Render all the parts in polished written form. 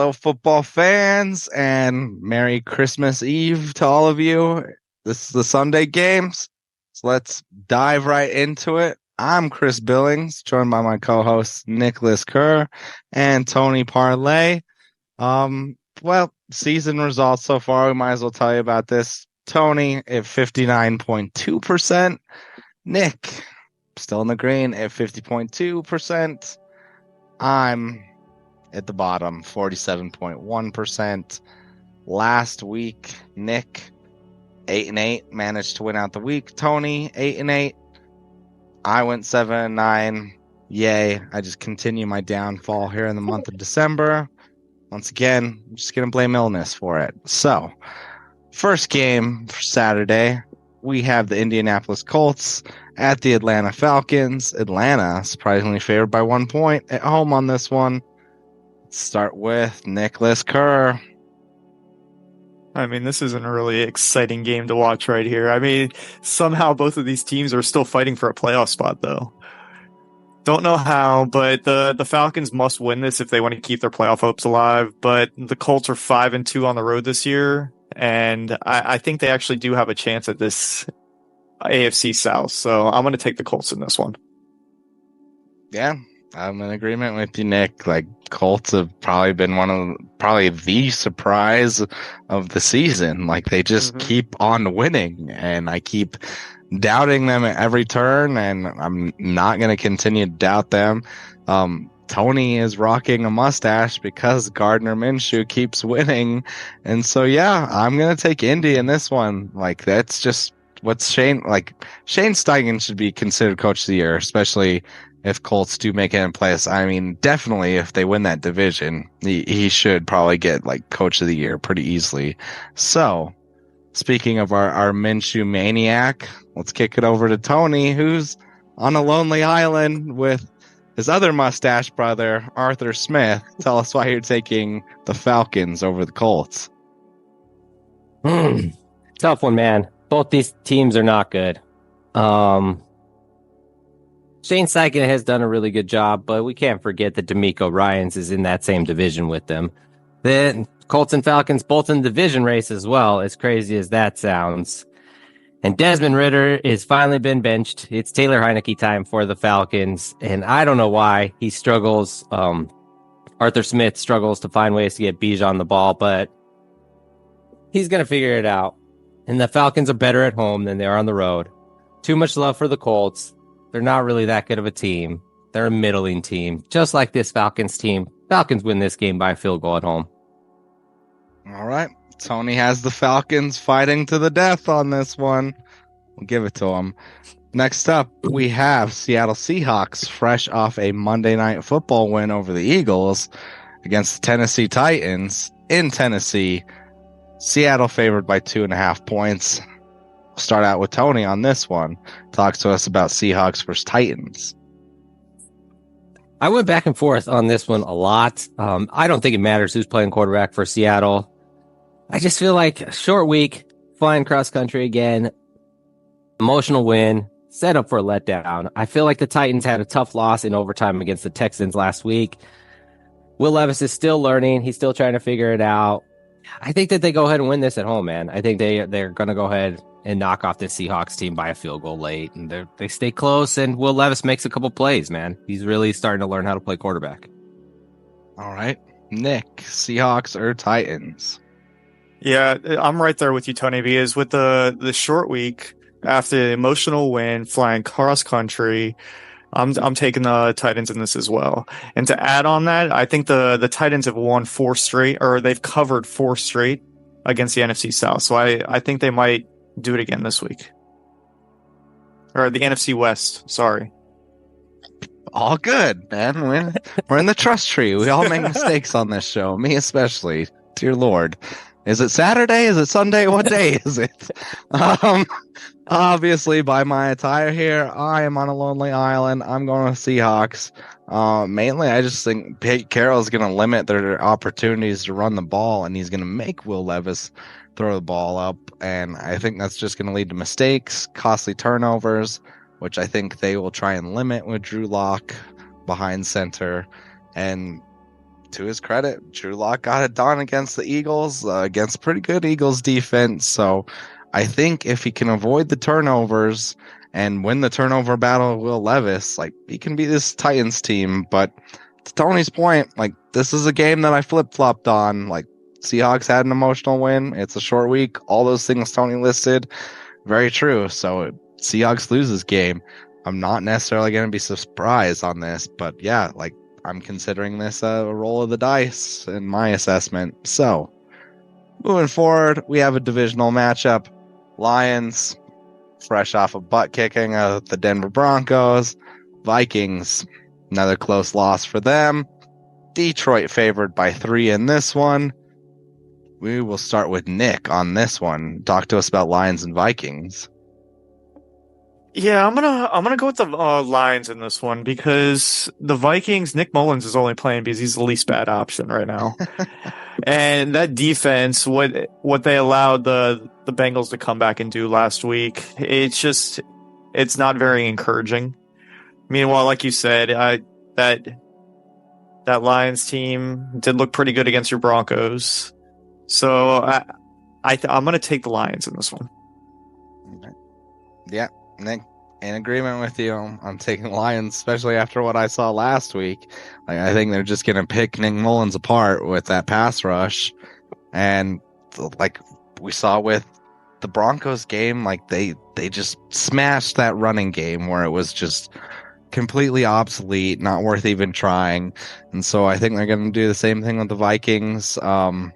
Hello, football fans, and Merry Christmas Eve to all of you. This is the Sunday games, so let's dive right into it. I'm Chris Billings, joined by my co-hosts Nicholas Kerr and Tony Parlay. Season results so far, we might as well tell you about this. Tony at 59.2%. Nick, still in the green at 50.2%. I'm at the bottom, 47.1%. Last week, Nick, 8-8, managed to win out the week. Tony, 8-8. I went 7-9. Yay. I just continue my downfall here in the month of December. Once again, I'm just going to blame illness for it. So, first game for Saturday, we have the Indianapolis Colts at the Atlanta Falcons. Atlanta, surprisingly favored by 1 point at home on this one. Let's start with Nicholas Kerr. I mean, this is a really exciting game to watch right here. I mean, somehow both of these teams are still fighting for a playoff spot, though. Don't know how, but the Falcons must win this if they want to keep their playoff hopes alive. But the Colts are 5-2 on the road this year, and I think they actually do have a chance at this AFC South. So I'm going to take the Colts in this one. Yeah, I'm in agreement with you, Nick. Like, Colts have probably been the surprise of the season. Like, they just keep on winning, and I keep doubting them at every turn, and I'm not going to continue to doubt them. Tony is rocking a mustache because Gardner Minshew keeps winning. And so, yeah, I'm going to take Indy in this one. Like, that's just what's Shane Steichen should be considered coach of the year, especially if Colts do make it in place. I mean, definitely if they win that division, he should probably get like coach of the year pretty easily. So, speaking of our Minshew maniac, let's kick it over to Tony, who's on a lonely island with his other mustache brother, Arthur Smith. Tell us why you're taking the Falcons over the Colts. Tough one, man. Both these teams are not good. Shane Steichen has done a really good job, but we can't forget that DeMeco Ryans is in that same division with them. The Colts and Falcons both in the division race as well, as crazy as that sounds. And Desmond Ridder has finally been benched. It's Taylor Heineke time for the Falcons, and I don't know why he struggles. Arthur Smith struggles to find ways to get Bijan the ball, but he's going to figure it out. And the Falcons are better at home than they are on the road. Too much love for the Colts. They're not really that good of a team. They're a middling team, just like this Falcons team. Falcons win this game by a field goal at home. All right. Tony has the Falcons fighting to the death on this one. We'll give it to him. Next up, we have Seattle Seahawks, fresh off a Monday Night Football win over the Eagles against the Tennessee Titans in Tennessee. Seattle favored by 2.5 points. We'll start out with Tony on this one. Talk to us about Seahawks versus Titans. I went back and forth on this one a lot. I don't think it matters who's playing quarterback for Seattle. I just feel like a short week, flying cross country again, emotional win, set up for a letdown. I feel like the Titans had a tough loss in overtime against the Texans last week. Will Levis is still learning. He's still trying to figure it out. I think that they go ahead and win this at home, man. I think they're going to go ahead and knock off this Seahawks team by a field goal late, and they stay close, and Will Levis makes a couple plays, man. He's really starting to learn how to play quarterback. All right. Nick, Seahawks or Titans? Yeah, I'm right there with you, Tony, because with the short week, after the emotional win, flying cross country, I'm taking the Titans in this as well. And to add on that, I think the Titans have won 4 straight, or they've covered 4 straight against the NFC South. So I think they might do it again this week. Or the NFC West, sorry. All good, man. We're in the trust tree. We all make mistakes on this show, me especially. Dear Lord. Is it Saturday? Is it Sunday? What day is it? Obviously, by my attire here, I am on a lonely island. I'm going to Seahawks. Mainly, I just think Pete Carroll is going to limit their opportunities to run the ball, and he's going to make Will Levis throw the ball up. And I think that's just going to lead to mistakes, costly turnovers, which I think they will try and limit with Drew Lock behind center. And to his credit, Drew Lock got it done against the Eagles, against a pretty good Eagles defense. So I think if he can avoid the turnovers and win the turnover battle with Will Levis, like, he can beat this Titans team. But to Tony's point, like, this is a game that I flip-flopped on. Like, Seahawks had an emotional win. It's a short week. All those things Tony listed, very true. So Seahawks lose this game. I'm not necessarily going to be surprised on this, but yeah, like, I'm considering this a roll of the dice in my assessment. So moving forward, we have a divisional matchup. Lions, fresh off of butt kicking of the Denver Broncos. Vikings, another close loss for them. Detroit favored by 3 in this one. We will start with Nick on this one. Talk to us about Lions and Vikings. Yeah, I'm gonna go with the Lions in this one because the Vikings, Nick Mullins is only playing because he's the least bad option right now. And that defense, what they allowed the Bengals to come back and do last week, it's not very encouraging. Meanwhile, like you said, that Lions team did look pretty good against your Broncos. So I'm gonna take the Lions in this one. Yeah. Nick, in agreement with you. I'm taking Lions, especially after what I saw last week. Like, I think they're just going to pick Nick Mullins apart with that pass rush. And like we saw with the Broncos game, like they just smashed that running game where it was just completely obsolete, not worth even trying. And so I think they're going to do the same thing with the Vikings. And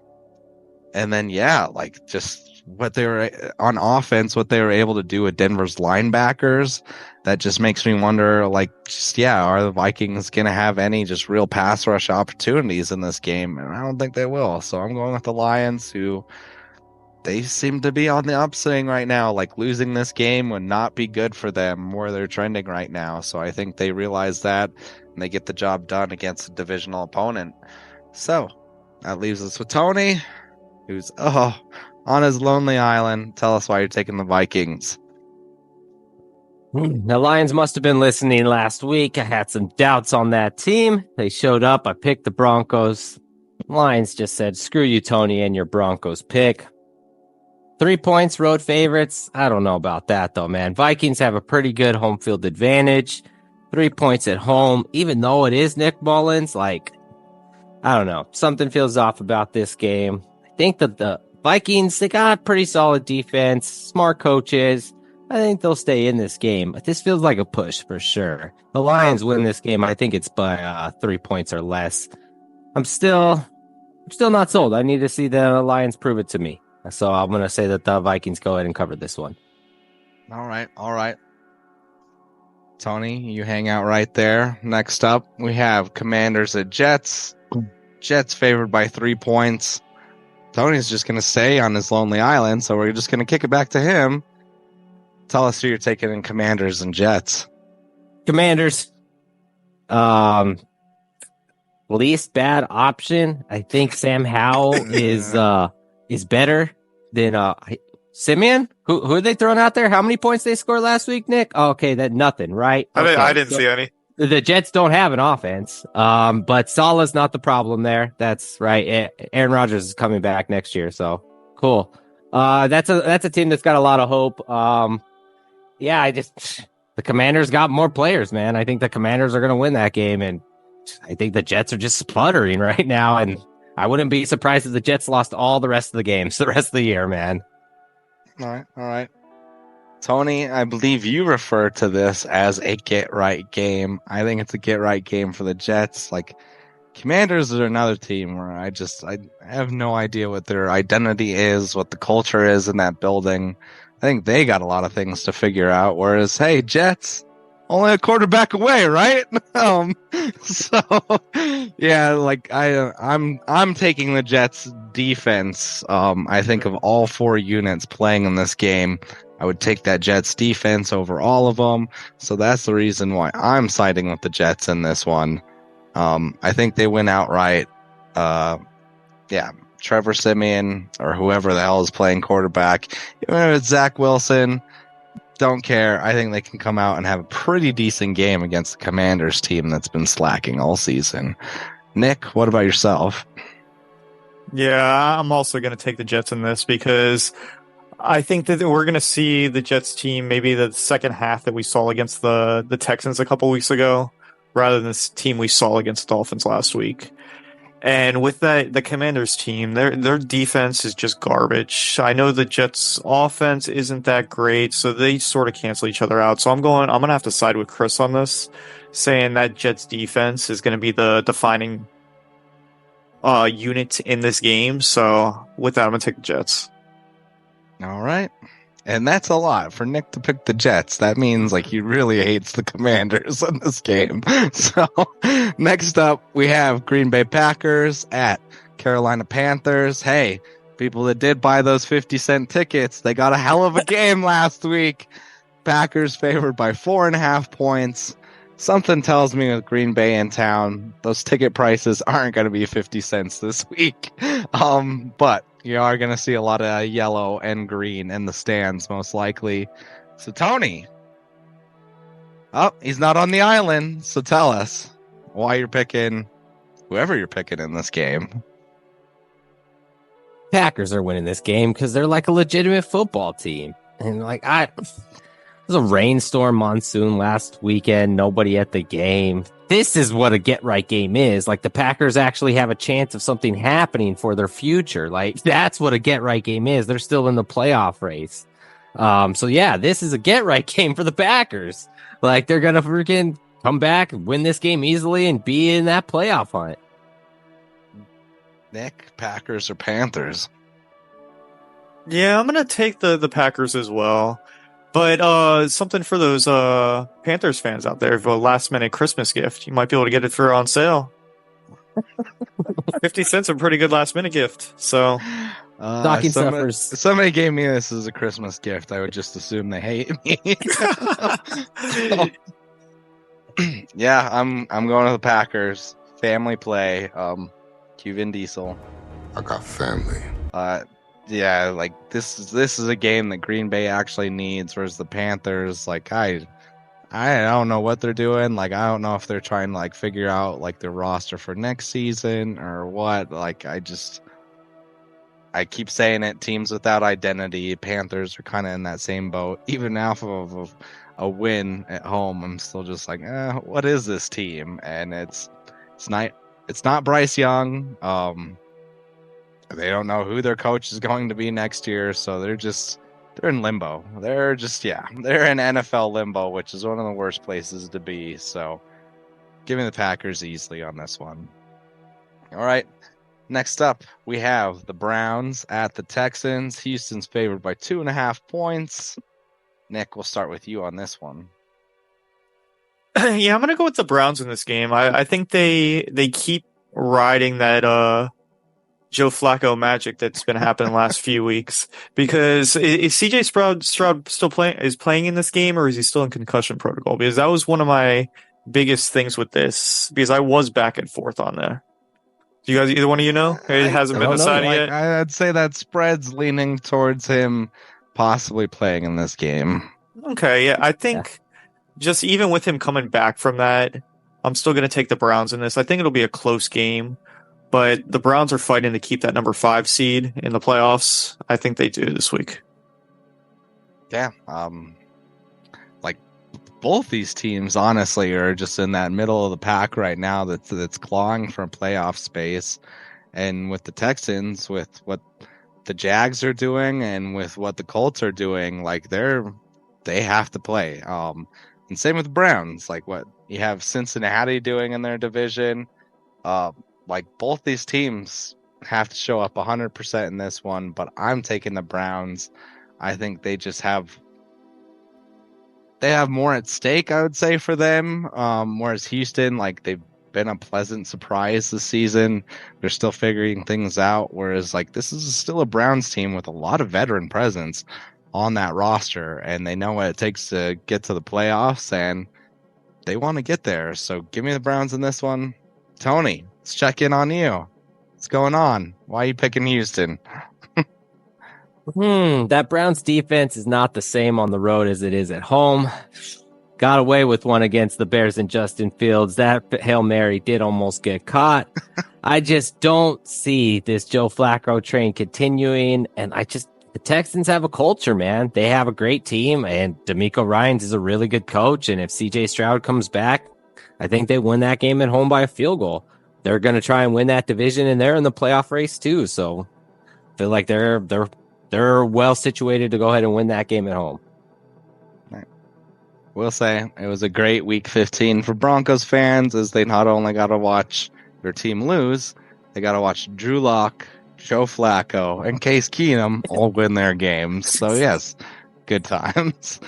then, yeah, like, just what they were on offense, what they were able to do with Denver's linebackers, that just makes me wonder, like, are the Vikings going to have any just real pass rush opportunities in this game? And I don't think they will. So I'm going with the Lions, who they seem to be on the upswing right now. Like, losing this game would not be good for them where they're trending right now. So I think they realize that and they get the job done against a divisional opponent. So that leaves us with Tony, who's on his lonely island. Tell us why you're taking the Vikings. The Lions must have been listening last week. I had some doubts on that team. They showed up. I picked the Broncos. Lions just said, screw you, Tony, and your Broncos pick. 3 points, road favorites. I don't know about that, though, man. Vikings have a pretty good home field advantage. 3 points at home, even though it is Nick Mullins. Like, I don't know. Something feels off about this game. I think that the Vikings, they got pretty solid defense, smart coaches. I think they'll stay in this game. But this feels like a push for sure. The Lions win this game. I think it's by 3 points or less. I'm still not sold. I need to see the Lions prove it to me. So I'm going to say that the Vikings go ahead and cover this one. All right. Tony, you hang out right there. Next up, we have Commanders at Jets. Jets favored by 3 points. Tony's just going to stay on his lonely island, so we're just going to kick it back to him. Tell us who you're taking in Commanders and Jets. Commanders. Least bad option. I think Sam Howell is better than Simeon. Who are they throwing out there? How many points they scored last week, Nick? Oh, okay, that nothing, right? Okay, I didn't see any. The Jets don't have an offense, but Salah's not the problem there. That's right. Aaron Rodgers is coming back next year, so cool. That's a team that's got a lot of hope. The Commanders got more players, man. I think the Commanders are going to win that game, and I think the Jets are just sputtering right now, and I wouldn't be surprised if the Jets lost all the rest of the games the rest of the year, man. All right. Tony, I believe you refer to this as a get-right game. I think it's a get-right game for the Jets. Like, Commanders are another team where I have no idea what their identity is, what the culture is in that building. I think they got a lot of things to figure out, whereas, hey, Jets, only a quarterback away, right? I'm taking the Jets defense. I think of all 4 units playing in this game, I would take that Jets defense over all of them. So that's the reason why I'm siding with the Jets in this one. I think they win outright. Trevor Simeon or whoever the hell is playing quarterback, even if it's Zach Wilson, don't care. I think they can come out and have a pretty decent game against the Commanders team that's been slacking all season. Nick, what about yourself? Yeah, I'm also going to take the Jets in this because I think that we're going to see the Jets team maybe the second half that we saw against the Texans a couple weeks ago, rather than this team we saw against the Dolphins last week. And with that, the Commanders team, their defense is just garbage. I know the Jets offense isn't that great, so they sort of cancel each other out. So I'm going to have to side with Chris on this, saying that Jets defense is going to be the defining unit in this game. So with that, I'm going to take the Jets. All right. And that's a lot for Nick to pick the Jets. That means like he really hates the Commanders in this game. So next up, we have Green Bay Packers at Carolina Panthers. Hey, people that did buy those 50-cent tickets, they got a hell of a game last week. Packers favored by 4.5 points. Something tells me with Green Bay in town, those ticket prices aren't going to be 50 cents this week. But you are going to see a lot of yellow and green in the stands, most likely. So, Tony. Oh, he's not on the island. So tell us why you're picking whoever you're picking in this game. Packers are winning this game because they're like a legitimate football team. And it was a rainstorm monsoon last weekend. Nobody at the game. This is what a get-right game is. Like, the Packers actually have a chance of something happening for their future. Like, that's what a get-right game is. They're still in the playoff race. So, yeah, this is a get-right game for the Packers. Like, they're going to freaking come back, win this game easily, and be in that playoff hunt. Nick, Packers or Panthers? Yeah, I'm going to take the Packers as well. But something for those Panthers fans out there, for a last-minute Christmas gift. You might be able to get it for on sale. 50 cents a pretty good last-minute gift. So, stocking stuffers. If somebody gave me this as a Christmas gift, I would just assume they hate me. Yeah, I'm going to the Packers. Family play. Vin Diesel. I got family. Yeah, like this is a game that Green Bay actually needs, whereas the Panthers, like I don't know what they're doing. Like, I don't know if they're trying to like figure out like their roster for next season or what. Like, I keep saying it, teams without identity. Panthers are kind of in that same boat. Even off of a win at home, I'm still just like, what is this team? And it's not Bryce Young. They don't know who their coach is going to be next year, so they're in limbo. They're in NFL limbo, which is one of the worst places to be. So, give me the Packers easily on this one. All right. Next up, we have the Browns at the Texans. Houston's favored by 2.5 points. Nick, we'll start with you on this one. Yeah, I'm going to go with the Browns in this game. I think they keep riding that Joe Flacco magic that's been happening the last few weeks. Because is CJ Stroud still playing in this game, or is he still in concussion protocol? Because that was one of my biggest things with this, because I was back and forth on there. Do you guys, either one of you know? It hasn't been decided yet. I'd say that spread's leaning towards him possibly playing in this game. Okay, yeah. I think just even with him coming back from that, I'm still going to take the Browns in this. I think it'll be a close game. But the Browns are fighting to keep that number 5 seed in the playoffs. I think they do this week. Yeah. Like both these teams, honestly, are just in that middle of the pack right now that's clawing for playoff space. And with the Texans, with what the Jags are doing and with what the Colts are doing, like they have to play. And same with the Browns. Like what you have Cincinnati doing in their division. Like both these teams have to show up 100% in this one, but I'm taking the Browns. I think they just have more at stake, I would say, for them. Whereas Houston, like they've been a pleasant surprise this season. They're still figuring things out. Whereas like this is still a Browns team with a lot of veteran presence on that roster, and they know what it takes to get to the playoffs, and they want to get there. So give me the Browns in this one. Tony, let's check in on you. What's going on? Why are you picking Houston? That Browns defense is not the same on the road as it is at home. got away with one against the Bears and Justin Fields. That Hail Mary did almost get caught. I just don't see this Joe Flacco train continuing. And the Texans have a culture, man. They have a great team, and D'Amico Ryans is a really good coach. And if CJ Stroud comes back, I think they win that game at home by a field goal. They're going to try and win that division, and they're in the playoff race too. So I feel like they're well situated to go ahead and win that game at home. We'll say it was a great week 15 for Broncos fans, as they not only got to watch their team lose, they got to watch Drew Lock, Joe Flacco, and Case Keenum all win their games. So yes, good times.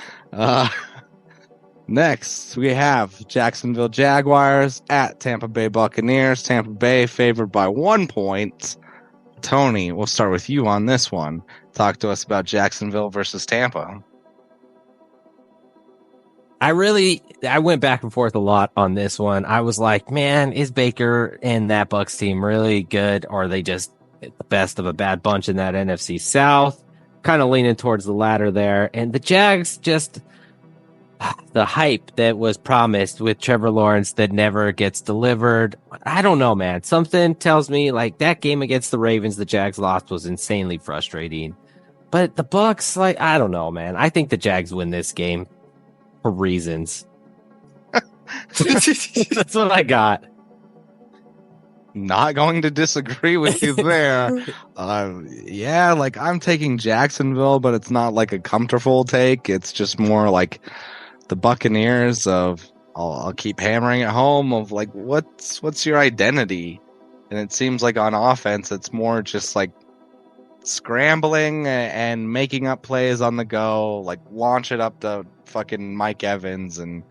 Next, we have Jacksonville Jaguars at Tampa Bay Buccaneers. Tampa Bay favored by 1 point. Tony, we'll start with you on this one. Talk to us about Jacksonville versus Tampa. I went back and forth a lot on this one. I was like, man, is Baker and that Bucs team really good? Or are they just the best of a bad bunch in that NFC South? Kind of leaning towards the latter there. And the Jags, just the hype that was promised with Trevor Lawrence that never gets delivered. I don't know, man. Something tells me like that game against the Ravens the Jags lost was insanely frustrating. But the Bucs, like, I don't know, man. I think the Jags win this game. For reasons. That's what I got. Not going to disagree with you there. Yeah, like I'm taking Jacksonville, but it's not like a comfortable take. It's just more like the Buccaneers of I'll keep hammering it home of like what's your identity? And it seems like on offense it's more just like scrambling and making up plays on the go, like launch it up to fucking Mike Evans and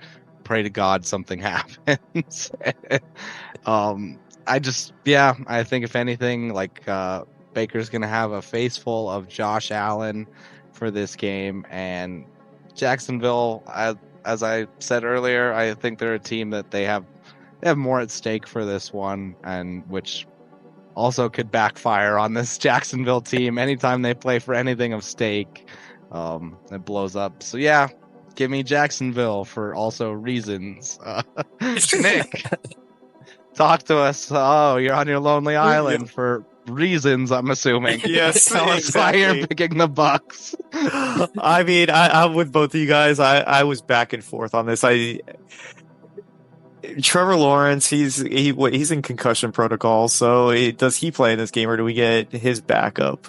pray to God something happens. I think if anything, like Baker's gonna have a face full of Josh Allen for this game, and Jacksonville, as I said earlier, I think they're a team that they have more at stake for this one, and which also could backfire on this Jacksonville team anytime they play for anything of stake. It blows up. So yeah, give me Jacksonville for also reasons. Nick, talk to us. Oh, you're on your lonely island for reasons, I'm assuming. Yes, tell us why you're picking the Bucs. I mean, I'm with both of you guys. I was back and forth on this. Trevor Lawrence, he's in concussion protocol. So does he play in this game, or do we get his backup?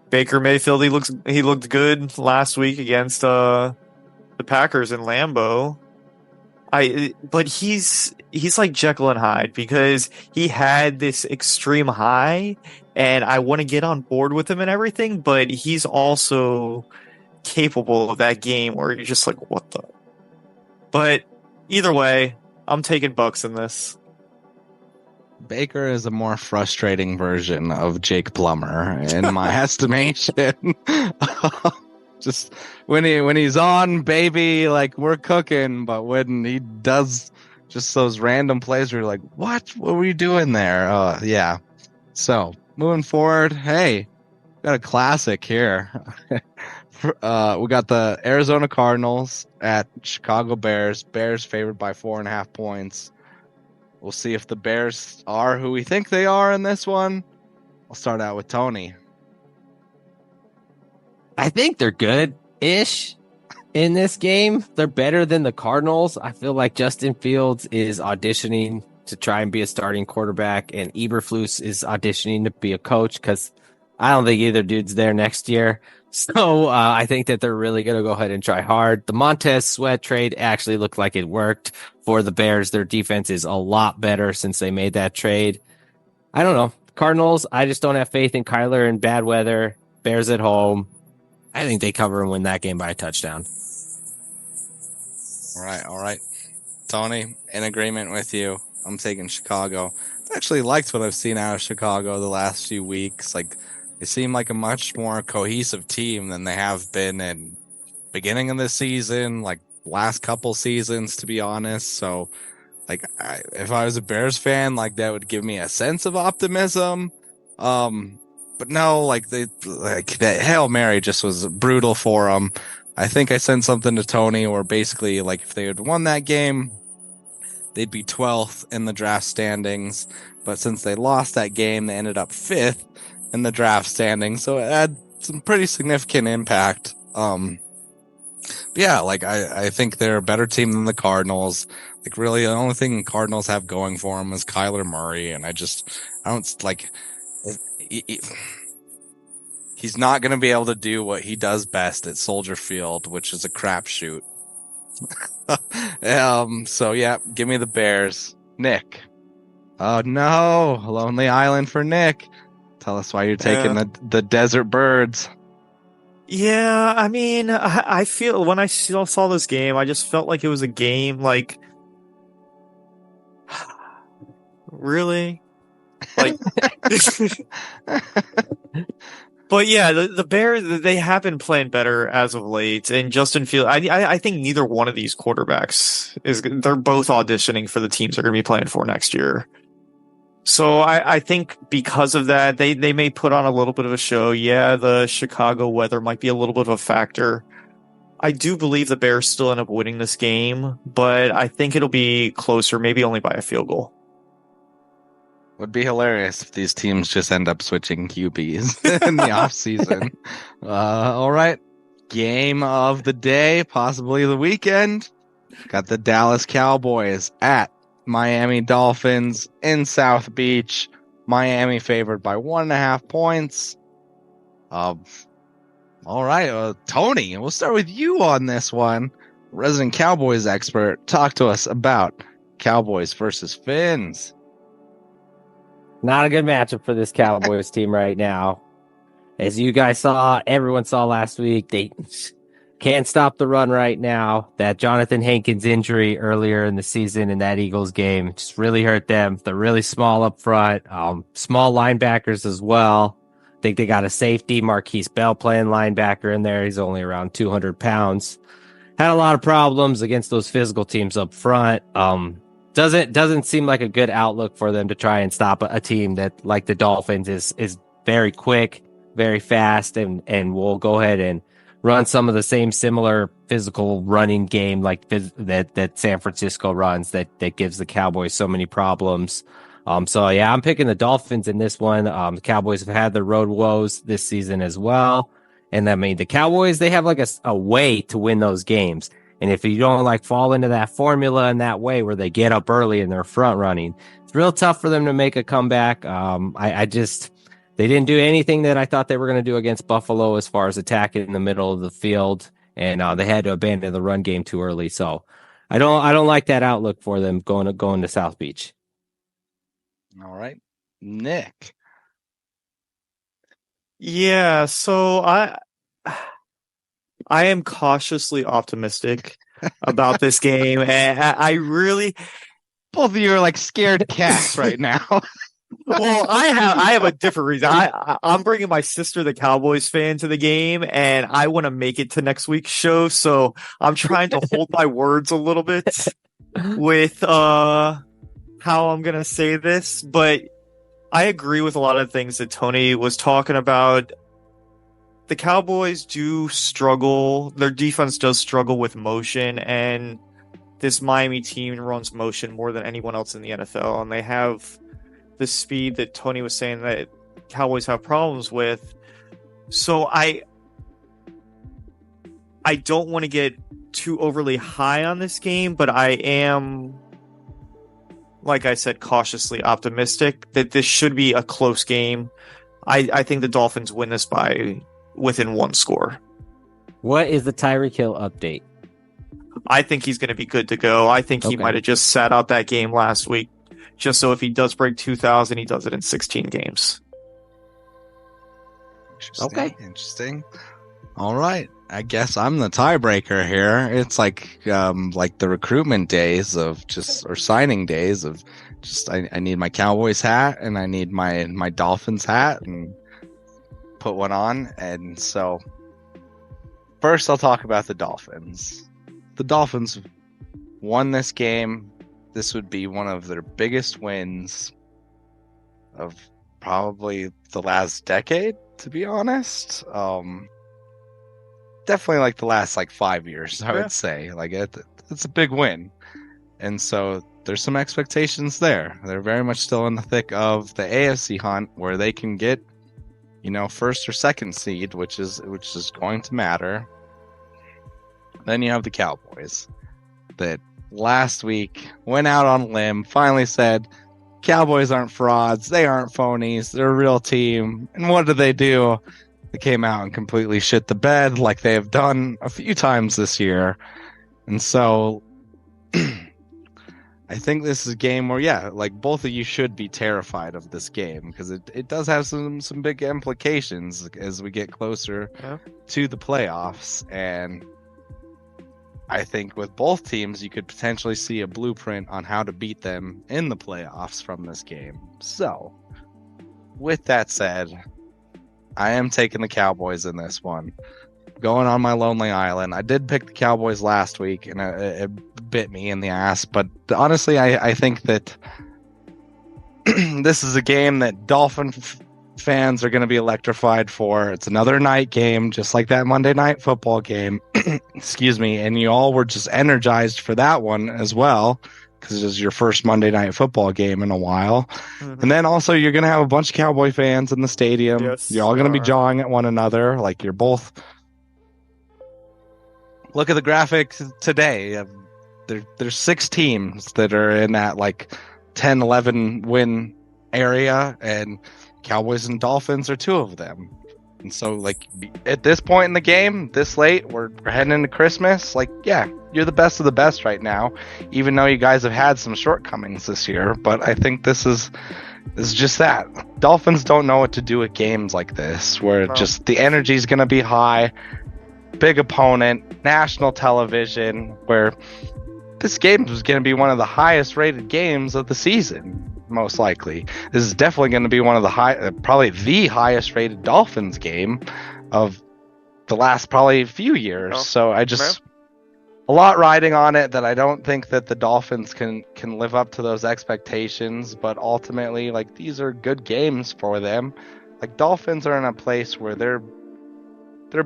Baker Mayfield, he looked good last week against the Packers in Lambeau. But he's like Jekyll and Hyde, because he had this extreme high, and I want to get on board with him and everything, but he's also capable of that game where you're just like, what the? But either way, I'm taking Bucs in this. Baker is a more frustrating version of Jake Plummer in my estimation. Just when he's on, baby, like we're cooking, but when he does just those random plays where you're like, what were you doing there? Yeah. So moving forward, hey, got a classic here. We got the Arizona Cardinals at Chicago Bears. Bears favored by 4.5 points. We'll see if the Bears are who we think they are in this one. I'll start out with Tony. I think they're good-ish in this game. They're better than the Cardinals. I feel like Justin Fields is auditioning to try and be a starting quarterback, and Eberflus is auditioning to be a coach, because I don't think either dude's there next year. So I think that they're really going to go ahead and try hard. The Montez Sweat trade actually looked like it worked for the Bears. Their defense is a lot better since they made that trade. I don't know. Cardinals, I just don't have faith in Kyler in bad weather. Bears at home. I think they cover and win that game by a touchdown. All right. Tony, in agreement with you. I'm taking Chicago. I actually liked what I've seen out of Chicago the last few weeks. Like, they seem like a much more cohesive team than they have been in beginning of the season, like last couple seasons, to be honest. So, like, if I was a Bears fan, like that would give me a sense of optimism. But no, like that Hail Mary just was brutal for them. I think I sent something to Tony where basically, like, if they had won that game, they'd be 12th in the draft standings. But since they lost that game, they ended up 5th in the draft standings. So it had some pretty significant impact. Yeah, like, I think they're a better team than the Cardinals. Like, really, the only thing the Cardinals have going for them is Kyler Murray. And I don't, like, he's not going to be able to do what he does best at Soldier Field, which is a crapshoot. So yeah, give me the Bears. Nick. Oh no, Lonely Island for Nick. Tell us why you're taking the Desert Birds. Yeah, I mean, I feel when I saw this game, I just felt like it was a game like, really? Like, but yeah, the Bears, they have been playing better as of late. And Justin Fields, I think neither one of these quarterbacks they're both auditioning for the teams they're going to be playing for next year. So I think because of that, they may put on a little bit of a show. Yeah, the Chicago weather might be a little bit of a factor. I do believe the Bears still end up winning this game, but I think it'll be closer, maybe only by a field goal. Would be hilarious if these teams just end up switching QBs in the offseason. All right. Game of the day, possibly the weekend. Got the Dallas Cowboys at Miami Dolphins in South Beach. Miami favored by 1.5 points. All right, Tony, we'll start with you on this one. Resident Cowboys expert, talk to us about Cowboys versus Fins. Not a good matchup for this Cowboys team right now. As you guys saw, everyone saw last week, they can't stop the run right now. That Jonathan Hankins injury earlier in the season in that Eagles game just really hurt them. They're really small up front, small linebackers as well. I think they got a safety, Marquise Bell, playing linebacker in there. He's only around 200 pounds. Had a lot of problems against those physical teams up front. Doesn't seem like a good outlook for them to try and stop a team that, like the Dolphins, is very quick, very fast, and will go ahead and run some of the same similar physical running game like that San Francisco runs that gives the Cowboys so many problems. So yeah, I'm picking the Dolphins in this one. The Cowboys have had their road woes this season as well. And I mean, the Cowboys, they have like a way to win those games. And if you don't like fall into that formula in that way where they get up early and they're front running, it's real tough for them to make a comeback. They didn't do anything that I thought they were going to do against Buffalo as far as attacking in the middle of the field. And they had to abandon the run game too early. So I don't like that outlook for them going to South Beach. All right, Nick. Yeah, so I am cautiously optimistic about this game, and I really, both of you are like scared cats right now. Well, I have a different reason. I'm bringing my sister, the Cowboys fan, to the game, and I want to make it to next week's show. So I'm trying to hold my words a little bit with how I'm gonna say this, but I agree with a lot of things that Tony was talking about. The Cowboys do struggle. Their defense does struggle with motion, and this Miami team runs motion more than anyone else in the NFL, and they have the speed that Tony was saying that Cowboys have problems with. So I don't want to get too overly high on this game, but I am, like I said, cautiously optimistic that this should be a close game. I think the Dolphins win this by within one score. What is the Tyreek Hill update? I think he's going to be good to go. I think he might have just sat out that game last week, just so if he does break 2,000, he does it in 16 games. Interesting. All right. I guess I'm the tiebreaker here. It's like the recruitment days or signing days of just I need my Cowboys hat and I need my Dolphins hat and put one on. And so first I'll talk about the Dolphins. The Dolphins won this game. This would be one of their biggest wins of probably the last decade, to be honest. definitely like the last like 5 years, I would say. Like it's a big win. And so there's some expectations there. They're very much still in the thick of the AFC hunt where they can get, first or second seed, which is going to matter. Then you have the Cowboys that last week went out on a limb, finally said, Cowboys aren't frauds, they aren't phonies, they're a real team. And what did they do? They came out and completely shit the bed like they have done a few times this year. And so I think this is a game where, like both of you should be terrified of this game because it does have some big implications as we get closer to the playoffs. And I think with both teams, you could potentially see a blueprint on how to beat them in the playoffs from this game. So, with that said, I am taking the Cowboys in this one. Going on my lonely island. I did pick the Cowboys last week, and it bit me in the ass. But honestly, I think that this is a game that Dolphin fans are going to be electrified for. It's another night game, just like that Monday Night Football game. Excuse me. And you all were just energized for that one as well, because it was your first Monday Night Football game in a while. Mm-hmm. And then also you're going to have a bunch of Cowboy fans in the stadium. Yes, you're all going to be jawing at one another. Like you're both. Look at the graphics today. There's 6 teams that are in that like 10, 11 win area, and Cowboys and Dolphins are 2 of them. And so, like, at this point in the game, this late, we're heading into Christmas. Like, yeah, you're the best of the best right now, even though you guys have had some shortcomings this year. But I think this is just that. Dolphins don't know what to do at games like this, where just the energy is going to be high, big opponent, national television, where this game was going to be one of the highest rated games of the season. Most likely, this is definitely going to be one of the probably the highest rated Dolphins game of the last probably few years. Oh, so I just a lot riding on it that I don't think that the Dolphins can live up to those expectations. But ultimately, like these are good games for them. Like Dolphins are in a place where they're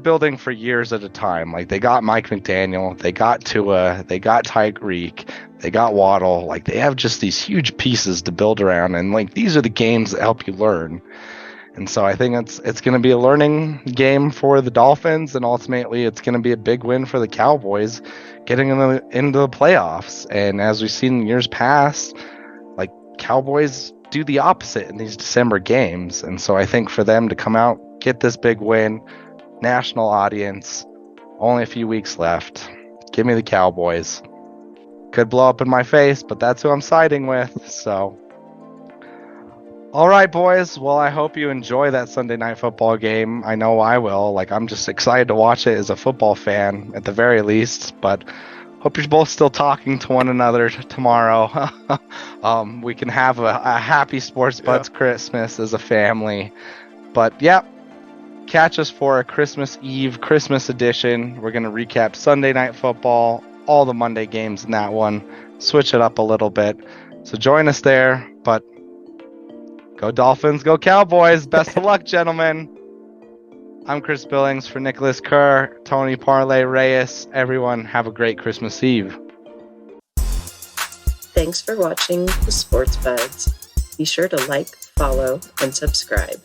building for years at a time. Like they got Mike McDaniel, they got Tua, they got Tyreek, they got Waddle. Like they have just these huge pieces to build around, and like these are the games that help you learn. And so I think it's going to be a learning game for the Dolphins, and ultimately it's going to be a big win for the Cowboys getting into the playoffs. And as we've seen in years past, like Cowboys do the opposite in these December games. And so I think for them to come out, get this big win, national audience, only a few weeks left. Give me the Cowboys. Could blow up in my face, but that's who I'm siding with. So, all right, boys. Well, I hope you enjoy that Sunday Night Football game. I know I will. Like, I'm just excited to watch it as a football fan, at the very least. But hope you're both still talking to one another tomorrow. We can have a happy Sports Buds Christmas as a family. But yeah. Catch us for a Christmas Eve, Christmas edition. We're going to recap Sunday Night Football, all the Monday games in that one, switch it up a little bit. So join us there, but go Dolphins, go Cowboys. Best of luck, gentlemen. I'm Chris Billings for Nicholas Kerr, Tony Parlay Reyes. Everyone, have a great Christmas Eve. Thanks for watching the Sports Buds. Be sure to like, follow, and subscribe.